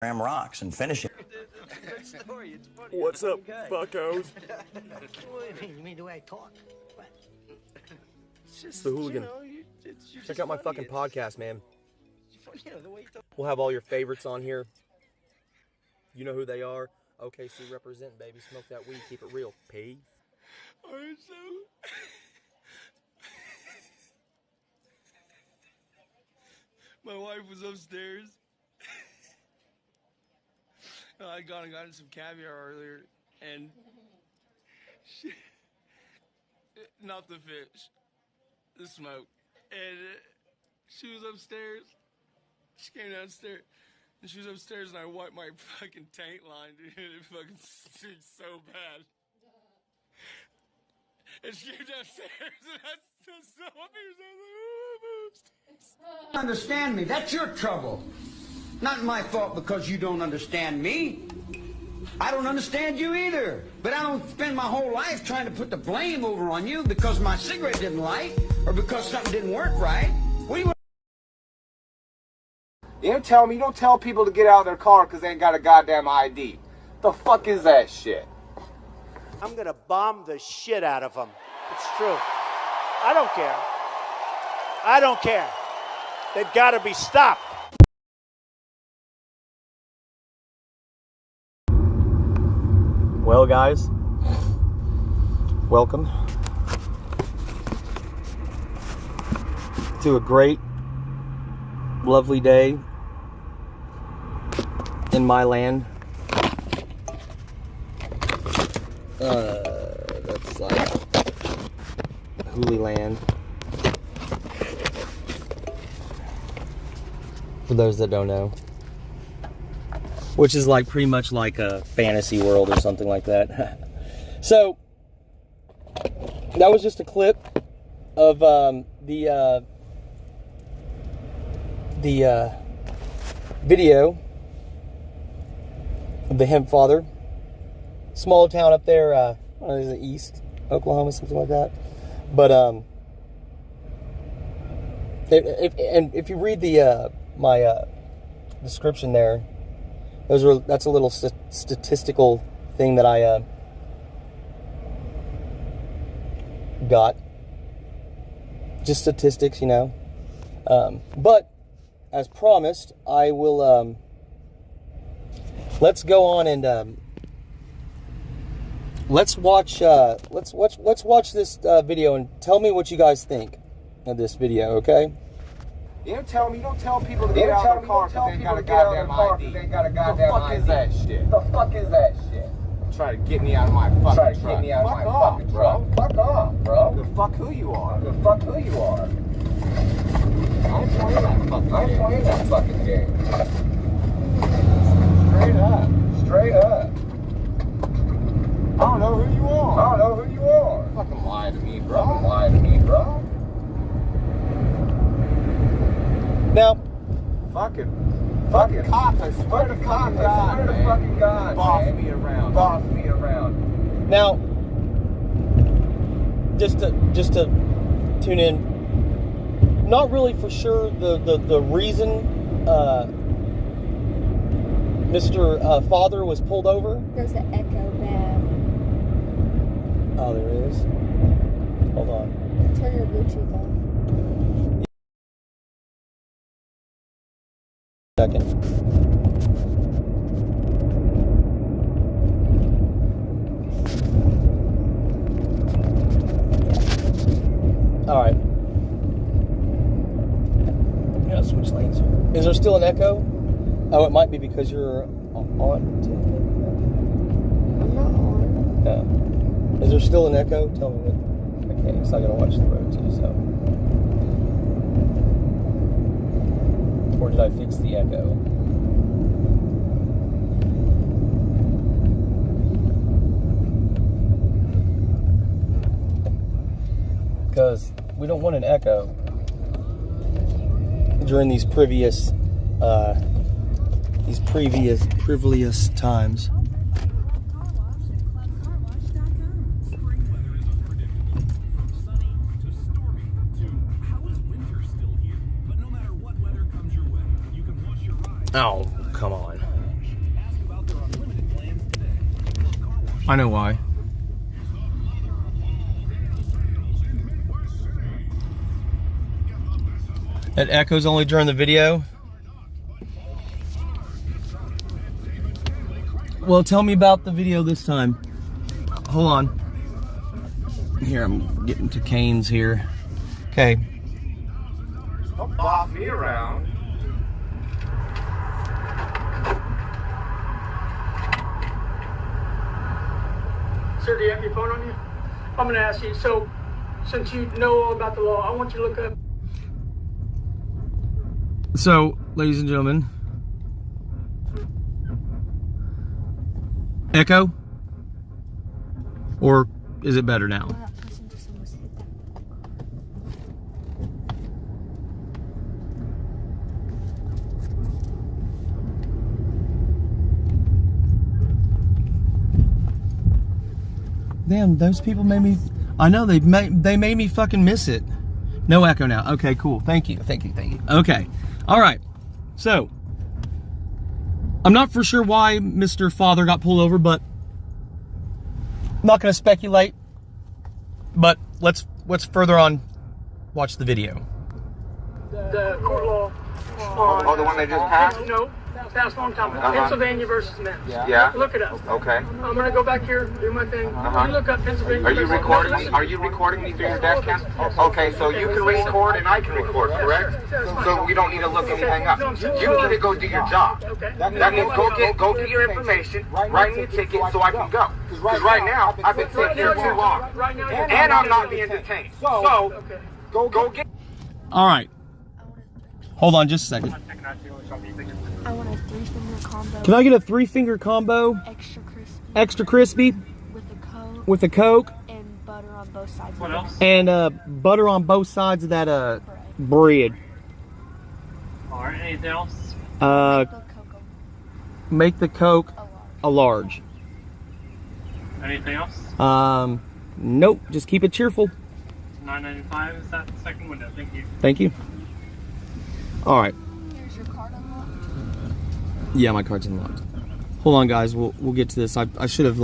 rocks and finish it. What's up, fuckos? You mean the way I talk? What? It's the hooligan. Check out my fucking podcast, man. We'll have all your favorites on here. You know who they are. OKC represent, baby. Smoke that weed. Keep it real. Peace. Alright, so... my wife was upstairs. I'd gone and gotten some caviar earlier, and she, not the fish, the smoke. And she was upstairs. She came downstairs, and she was upstairs, and I wiped my fucking taint line, dude. It fucking stinks so bad. And she came downstairs, and I so up here, so I was like, oh, Understand me. That's your trouble. Not my fault because you don't understand me. I don't understand you either. But I don't spend my whole life trying to put the blame over on you because my cigarette didn't light or because something didn't work right. What do you want? You don't tell people to get out of their car because they ain't got a goddamn ID. The fuck is that shit? I'm gonna bomb the shit out of them. It's true. I don't care. I don't care. They've got to be stopped. Well, guys, welcome to a great, lovely day in my land. That's like Hoolie Land. For those that don't know. Which is like pretty much like a fantasy world or something like that. So, that was just a clip of the video of the hemp father. Small town up there, is it East Oklahoma, something like that. But if you read the my description there, that's a little statistical thing that I got. Just statistics, you know. But as promised, I will. Let's go on and let's watch this video and tell me what you guys think of this video, okay? You don't tell people to get out of their car because they ain't got a goddamn ID. The fuck is that shit? The fuck is that shit? Try to get me out of my fucking truck. Fuck off, bro. Fuck off, bro. The fuck who you are. The fuck who you are. I'm playing that fucking game. Straight up. Straight up. I don't know who you are. Fucking lie to me, bro. Now, fucking cops, I swear to fucking God, boss me around. Now, just to tune in, not really for sure the reason Mr. Father was pulled over. There's an echo bad. Oh, there is. Hold on. Turn your Bluetooth off. Second. All right. Yeah, switch lanes. Is there still an echo? Oh, it might be because you're on. I'm not on. No. Is there still an echo? Tell me what. Okay, because I gotta watch the road too, so. Or did I fix the echo? Because we don't want an echo during these previous times. Oh, come on. I know why. It echoes only during the video. Well, tell me about the video this time. Hold on. Here, I'm getting to Kane's here. Okay. Don't boss me around. Sir, do you have your phone on you? I'm going to ask you, so since you know all about the law, I want you to look up. So, ladies and gentlemen, echo? Or is it better now? Damn, those people made me. I know they made me fucking miss it. No echo now. Okay, cool. Thank you. Okay. All right. So, I'm not for sure why Mr. Father got pulled over, but I'm not going to speculate. But let's further on watch the video. The court law. Oh, the one they just passed? No, passed a long time ago. Pennsylvania versus Men's. Yeah. Look it up. Okay. I'm gonna go back here, do my thing. You look up Pennsylvania. Are you versus recording Men's. me? Are you recording me through your dash cam? Okay, so you can record and I can record, correct? So we don't need to look anything up. You need to go do your job. That means go get your information, write me a ticket so I can go. Because right now I've been sitting here too long, and I'm not being detained. So go get. All right. Hold on just a second. I want a 3-finger combo. Can I get a 3-finger combo? Extra crispy. Extra crispy With a Coke. with a Coke And butter on both sides. What else? and butter on both sides of that bread. All right. Anything else? Make the Coke a large. Anything else? Nope. Just keep it cheerful. $9.95 is that the second window. Thank you. Thank you. All right. Here's your card unlocked. Yeah, my card's unlocked. Hold on, guys. We'll get to this. I should have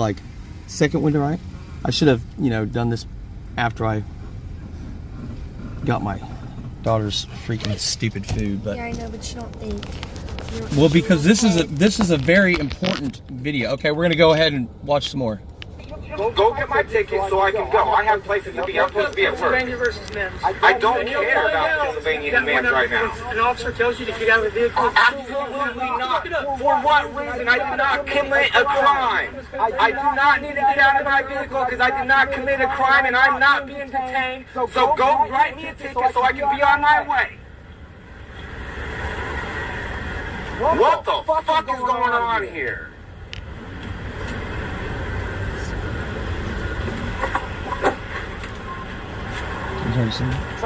second window, right? I should have done this after I got my daughter's freaking stupid food. But Yeah, I know, but you don't think. well, because this is a very important video. Okay, we're gonna go ahead and watch some more. Go get my ticket so I can go. I have places to be. I'm supposed to be at work. Pennsylvania versus Men's. I don't care about Pennsylvania and Men's right now. An officer tells you to get out of the vehicle. Absolutely not. For what reason? I did not commit a crime. I do not need to get out of my vehicle because I did not commit a crime and I'm not being detained. So go write me a ticket so I can be on my way. What the fuck is going on here?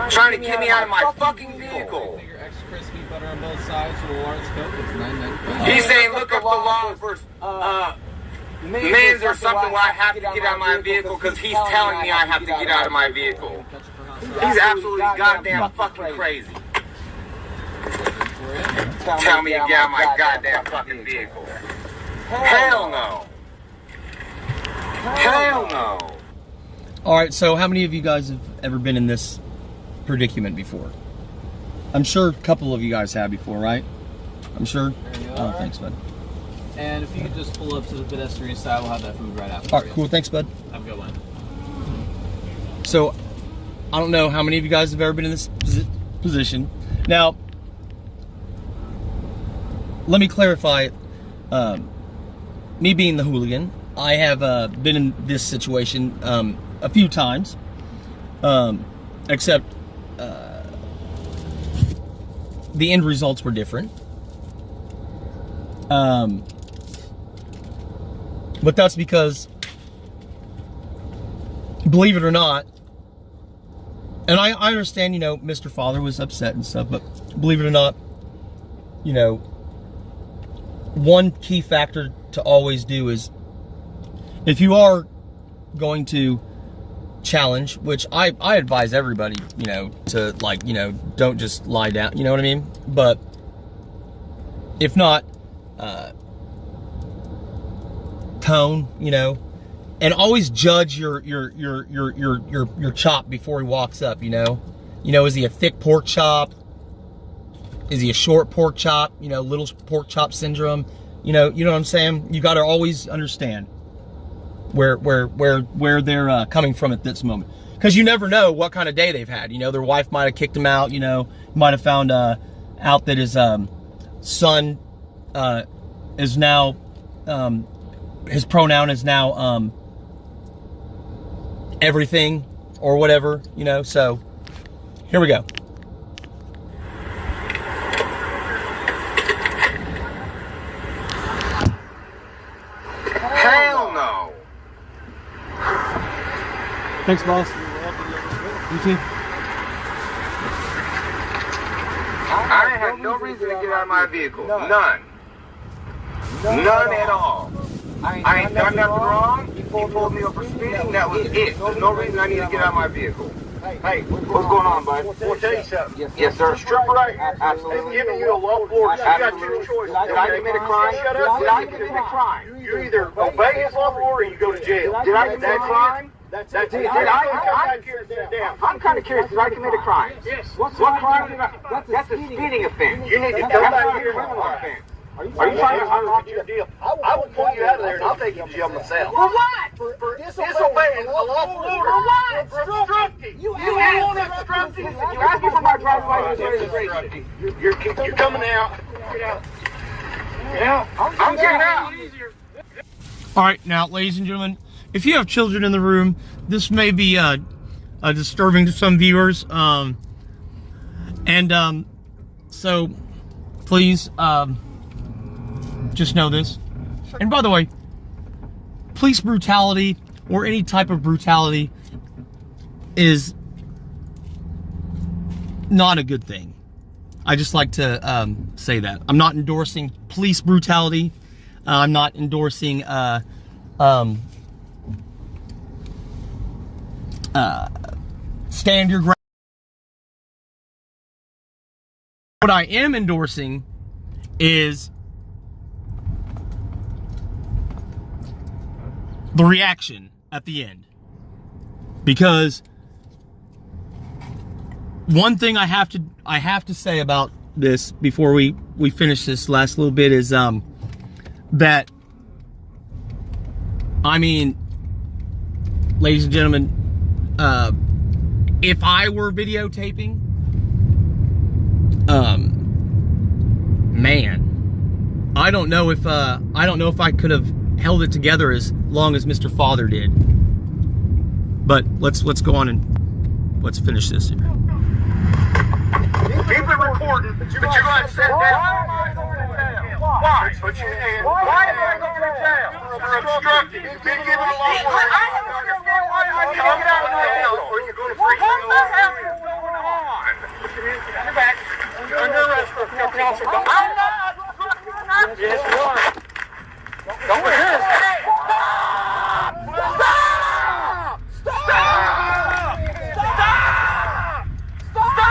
Trying to get me out of my fucking vehicle. Extra crispy butter on both sides with a large Coke. It's $9.95. He's saying look up the law for Men's or something where I have to get out of my vehicle because he's telling me I have to get out of my vehicle. He's absolutely goddamn fucking crazy. Tell me to get out of my goddamn fucking vehicle. Hell no. Hell no. All right. So, how many of you guys have ever been in this predicament before? I'm sure a couple of you guys have before, right? I'm sure. Oh, thanks, bud. And if you could just pull up to the pedestrian side, we'll have that food right after. All right, cool. Thanks, bud. Have a good one. So, I don't know how many of you guys have ever been in this position. Now, let me clarify. Me being the hooligan, I have been in this situation a few times, except the end results were different. But that's because, believe it or not, and I understand, Mr. Father was upset and stuff, but believe it or not, one key factor to always do is, if you are going to challenge, which I advise everybody, to don't just lie down, you know what I mean? But if not, tone, and always judge your chop before he walks up, you know? You know, is he a thick pork chop? Is he a short pork chop? You know, little pork chop syndrome. You know what I'm saying? You got to always understand where they're coming from at this moment, because you never know what kind of day they've had. You know, their wife might have kicked him out. You know, might have found out that his son is now his pronoun is now everything or whatever. You know, so here we go. Hell no. Thanks, boss. You too. I had no reason to get out of my vehicle. None. None at all. I ain't done nothing wrong. He pulled me up for speeding. That was it. There's no reason I need to get out of my vehicle. Hey, what's going on, bud? I want to tell you something. Yes, sir. Stripper right here. Absolutely. They've given you a low floor. You got two choices. Did I commit a crime? Shut up. Did I commit a crime? You either obey his law or you go to jail. Did I commit a crime? That's it. I'm kind of curious. Did I commit a crime? Yes. What crime did I? That's a speeding offense. You need to come back here. Are you trying to unlock your deal? I will pull you out of there and I'll take you to jail myself. For what? For disobeying a lawful order. For what? For obstructing. You want obstructing? You asked me for my driver's license. You're coming out. Get out. Get out. I'm getting out. All right, now, ladies and gentlemen, if you have children in the room, this may be disturbing to some viewers. So please just know this. And by the way, police brutality or any type of brutality is not a good thing. I just like to say that. I'm not endorsing police brutality. I'm not endorsing stand your ground. What I am endorsing is the reaction at the end. Because one thing I have to say about this before we finish this last little bit is that, I mean, ladies and gentlemen, if I were videotaping, man, I don't know if I could have held it together as long as Mr. Father did. But let's go on and let's finish this here. Keep it recording, but you're going to sit down. Why? Put your hand. Why am I going to jail? For obstructing. You've been given a law. I don't understand why I need to get out of jail, or you're going to freak me out. What the hell is going on? Put your hands behind your back. You're under arrest for obstructing officer. I'm not. Yes, you are. Don't resist. Stop! Stop! Stop! Stop! Stop!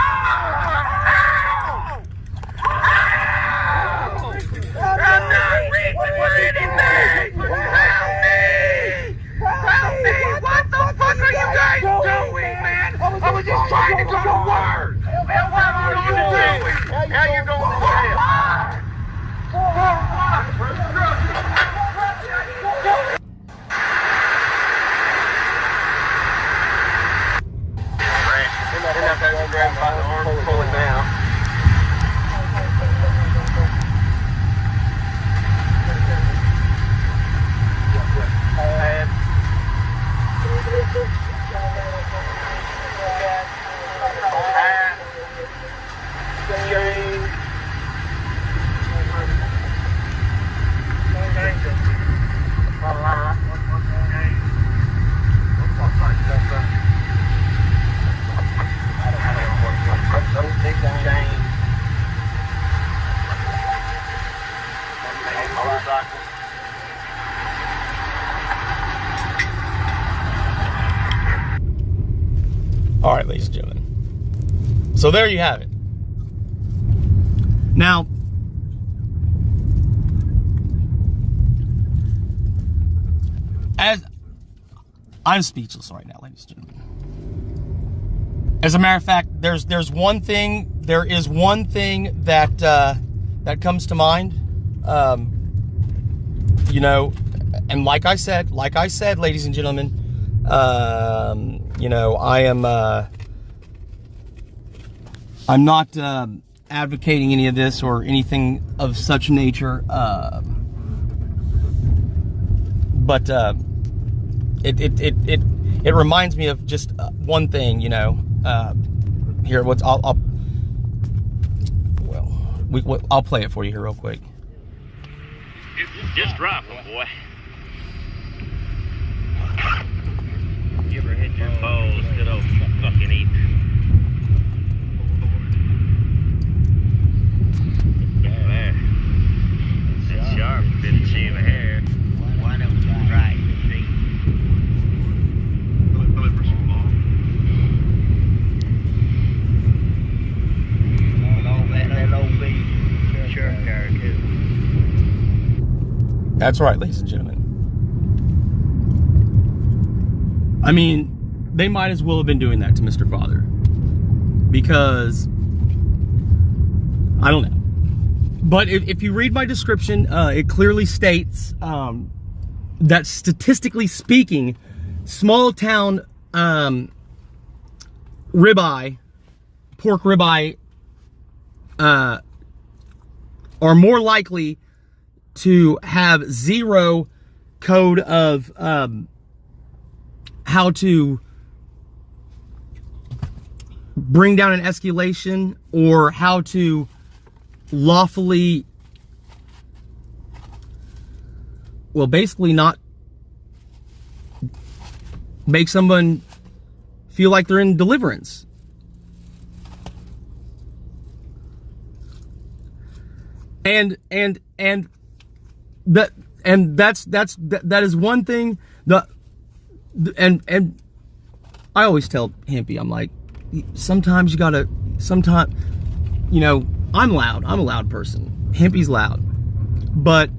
Ow! I'm not reaching for anything! Help me! Help me! What the fuck are you guys doing, man? I was just trying to go to work! Man, what are you doing? Now you're going to jail! For what? For obstruction! Grab him by the arm and pull him down. All right, ladies and gentlemen. So there you have it. Now, as I'm speechless right now, ladies and gentlemen. As a matter of fact, there is one thing that that comes to mind. You know, and like I said, ladies and gentlemen, you know, I'm not advocating any of this or anything of such nature, but it reminds me of just one thing, you know. Here, I'll play it for you here real quick. Just drop them, boy. You ever hit your balls to those fucking eat? There. That's sharp. Bit of shave of hair. One of them right. See? That's right, ladies and gentlemen. I mean, they might as well have been doing that to Mr. Father. Because, I don't know. But if you read my description, it clearly states that statistically speaking, small town pork ribeye, are more likely to have zero code of how to bring down an escalation or how to lawfully, well, basically not make someone feel like they're in deliverance. And that is one thing. And I always tell Hempy, I'm like, sometimes you gotta, you know, I'm loud. I'm a loud person. Hempy's loud. But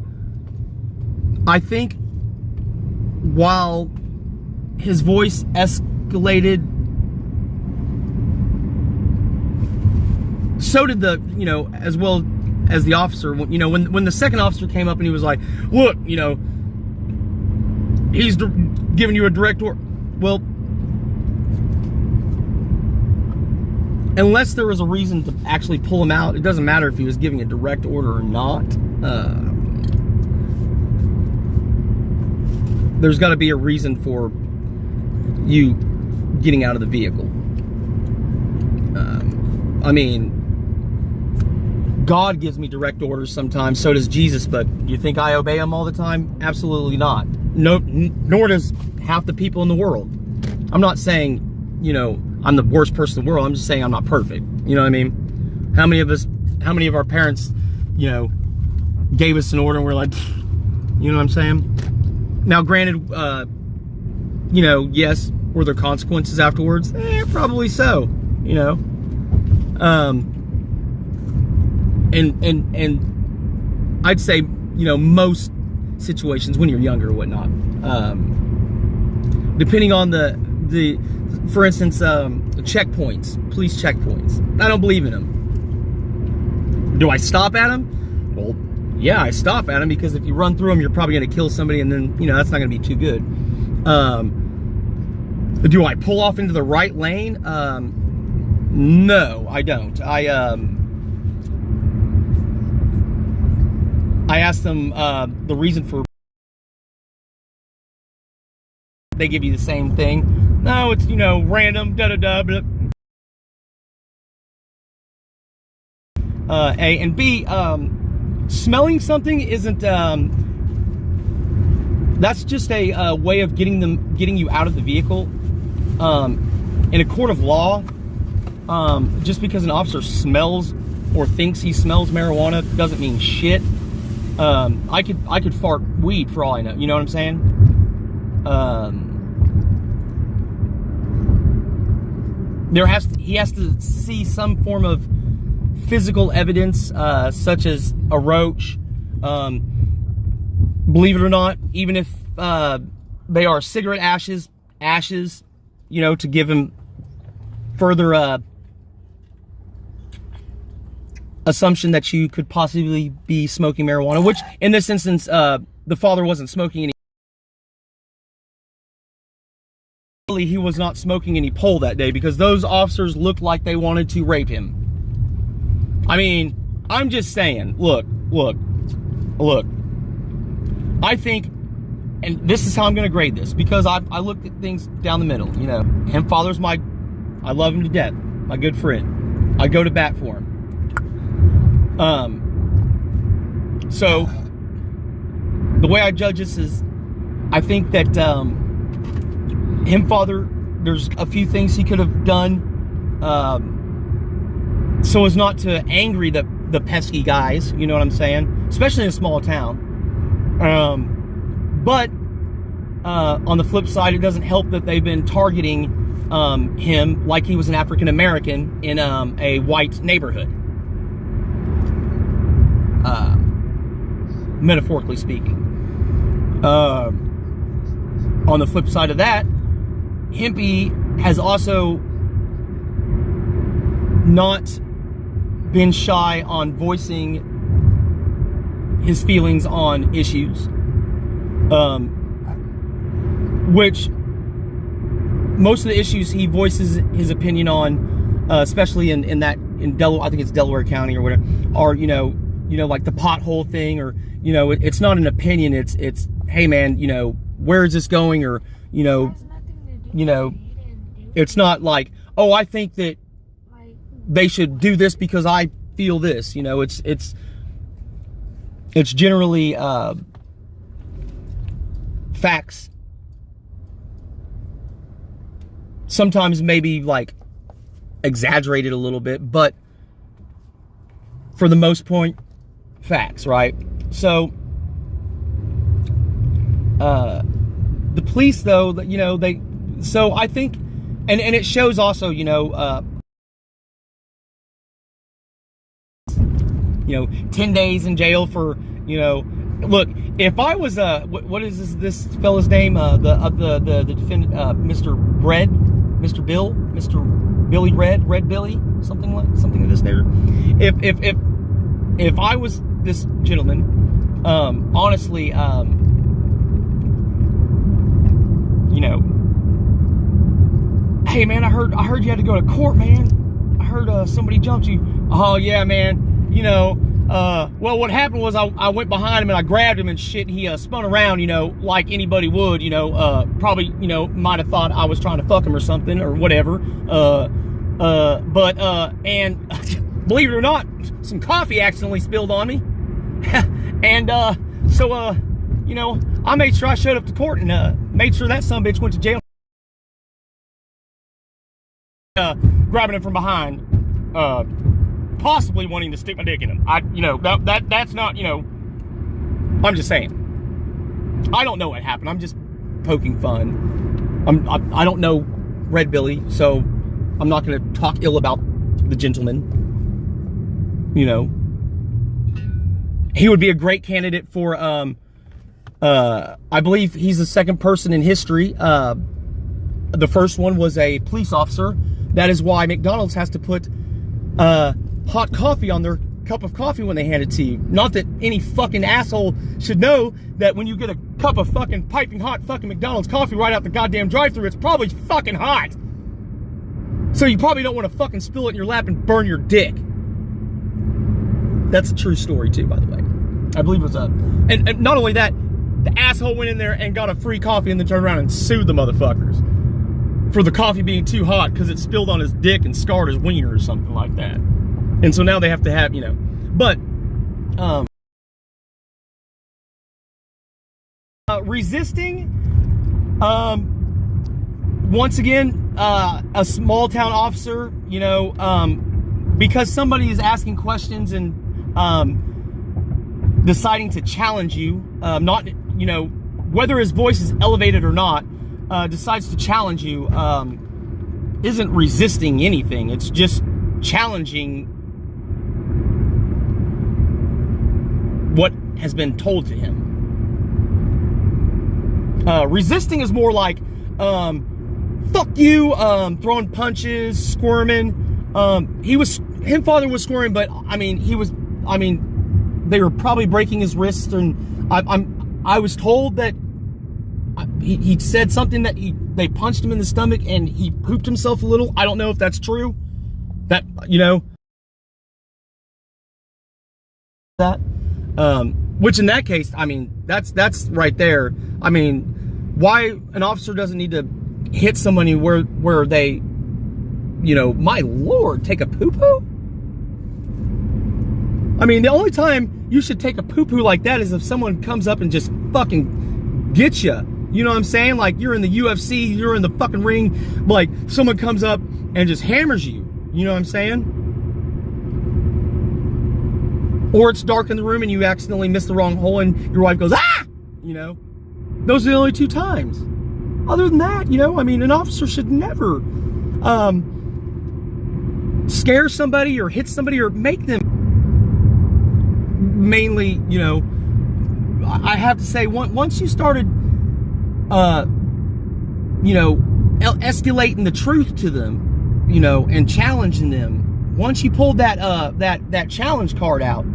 I think while his voice escalated, so did the, you know, as well as the officer. You know, when the second officer came up and he was like, look, you know, he's giving you a direct order. Well, unless there was a reason to actually pull him out, it doesn't matter if he was giving a direct order or not. There's got to be a reason for you getting out of the vehicle. I mean, God gives me direct orders sometimes, so does Jesus, but you think I obey him all the time? Absolutely not. No, nor does half the people in the world. I'm not saying, you know, I'm the worst person in the world. I'm just saying I'm not perfect. You know what I mean? How many of our parents, you know, gave us an order and we're like, you know what I'm saying? Now, granted, you know, yes, were there consequences afterwards? Probably so, you know. And I'd say, you know, most situations when you're younger or whatnot, depending on for instance, checkpoints, police checkpoints. I don't believe in them. Do I stop at them? Well, yeah, I stop at them because if you run through them, you're probably going to kill somebody, and then, you know, that's not going to be too good. Do I pull off into the right lane? No, I don't. I asked them the reason for. They give you the same thing. No, it's, you know, random. Da da da. Blah. A and B. Smelling something isn't. That's just a way of getting you out of the vehicle. In a court of law, just because an officer smells or thinks he smells marijuana doesn't mean shit. I could fart weed for all I know. You know what I'm saying? He has to see some form of physical evidence, such as a roach. Believe it or not, even if they are cigarette ashes, ashes, you know, to give him further assumption that you could possibly be smoking marijuana, which in this instance, the father wasn't smoking any. He was not smoking any pole that day because those officers looked like they wanted to rape him. I mean, I'm just saying, look. I think, and this is how I'm going to grade this, because I looked at things down the middle, you know. Hemp father's I love him to death, my good friend. I go to bat for him. So the way I judge this is, I think that hemp father, there's a few things he could have done so as not to angry the pesky guys, you know what I'm saying? Especially in a small town. But on the flip side, it doesn't help that they've been targeting him like he was an African American in a white neighborhood. Metaphorically speaking. On the flip side of that, Hempy has also not been shy on voicing his feelings on issues, which most of the issues he voices his opinion on, especially in Delaware, I think it's Delaware County or whatever, are you know like the pothole thing, or you know, it's not an opinion. It's hey man, you know, where is this going, or you know, it's not like, oh, I think that they should do this because I feel this. You know, it's generally facts. Sometimes maybe like exaggerated a little bit, but for the most part, facts, right? So the police, though, you know, so I think, and it shows also, you know, 10 days in jail for, you know, look, if I was what is this fella's name, the defendant, Mr. Billy Red Billy, something of this nature. If I was this gentleman, honestly, you know, hey man, I heard you had to go to court, man. I heard somebody jumped you. Oh yeah, man. You know, well, what happened was I went behind him and I grabbed him and shit. And he spun around, you know, like anybody would, you know, probably, you know, might have thought I was trying to fuck him or something or whatever. And believe it or not, some coffee accidentally spilled on me. And so, you know, I made sure I showed up to court and made sure that sumbitch went to jail. Grabbing him from behind, possibly wanting to stick my dick in him. You know, that's not, you know, I'm just saying. I don't know what happened. I'm just poking fun. I don't know Red Billy, so I'm not going to talk ill about the gentleman. You know, he would be a great candidate for, I believe he's the second person in history. The first one was a police officer. That is why McDonald's has to put hot coffee on their cup of coffee when they hand it to you. Not that any fucking asshole should know that when you get a cup of fucking piping hot fucking McDonald's coffee right out the goddamn drive-thru, it's probably fucking hot. So you probably don't want to fucking spill it in your lap and burn your dick. That's a true story too, by the way. I believe it was and not only that, the asshole went in there and got a free coffee and then turned around and sued the motherfuckers for the coffee being too hot because it spilled on his dick and scarred his wiener or something like that. And so now they have to have, you know, but resisting, once again, a small town officer, you know, because somebody is asking questions and deciding to challenge you, not, you know, whether his voice is elevated or not, decides to challenge you, isn't resisting anything. It's just challenging what has been told to him. Resisting is more like, fuck you, throwing punches, squirming. His father was squirming, but they were probably breaking his wrists, and I was told that he said something that they punched him in the stomach and he pooped himself a little. I don't know if that's true. That, which in that case, that's right there. Why an officer doesn't need to hit somebody where they, my Lord, take a poo-poo? The only time you should take a poo-poo like that is if someone comes up and just fucking gets you. You know what I'm saying? Like, you're in the UFC, you're in the fucking ring, like, someone comes up and just hammers you. You know what I'm saying? Or it's dark in the room and you accidentally miss the wrong hole and your wife goes, ah! Those are the only 2 times. Other than that, an officer should never scare somebody or hit somebody or make them. Mainly, I have to say, once you started, escalating the truth to them, and challenging them. Once you pulled that challenge card out,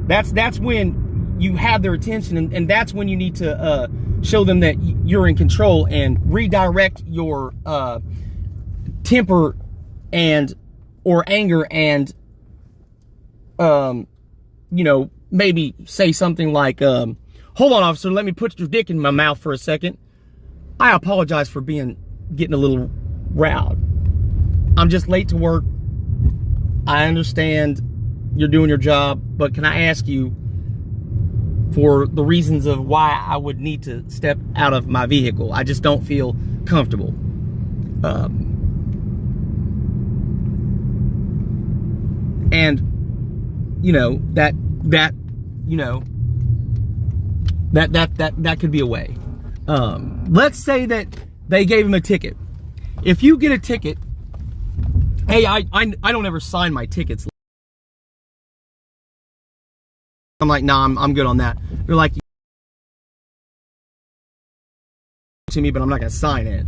that's when you have their attention, and that's when you need to show them that you're in control and redirect your temper or anger and maybe say something like, hold on, officer, let me put your dick in my mouth for a second. I apologize for getting a little loud. I'm just late to work. I understand you're doing your job, but can I ask you for the reasons of why I would need to step out of my vehicle? I just don't feel comfortable. That could be a way. Let's say that they gave him a ticket. If you get a ticket, hey, I don't ever sign my tickets. I'm like, nah, I'm good on that. They're like, to me, but I'm not gonna sign it.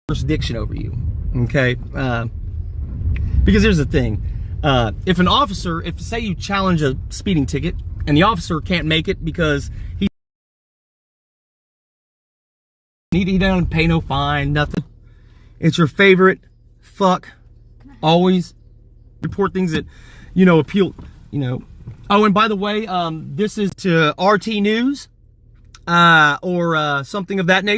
Jurisdiction over you, okay? Because here's the thing. If an officer, say you challenge a speeding ticket and the officer can't make it because he doesn't pay no fine, nothing. It's your favorite fuck. Always report things that, appeal, Oh, and by the way, this is to RT News, or something of that nature.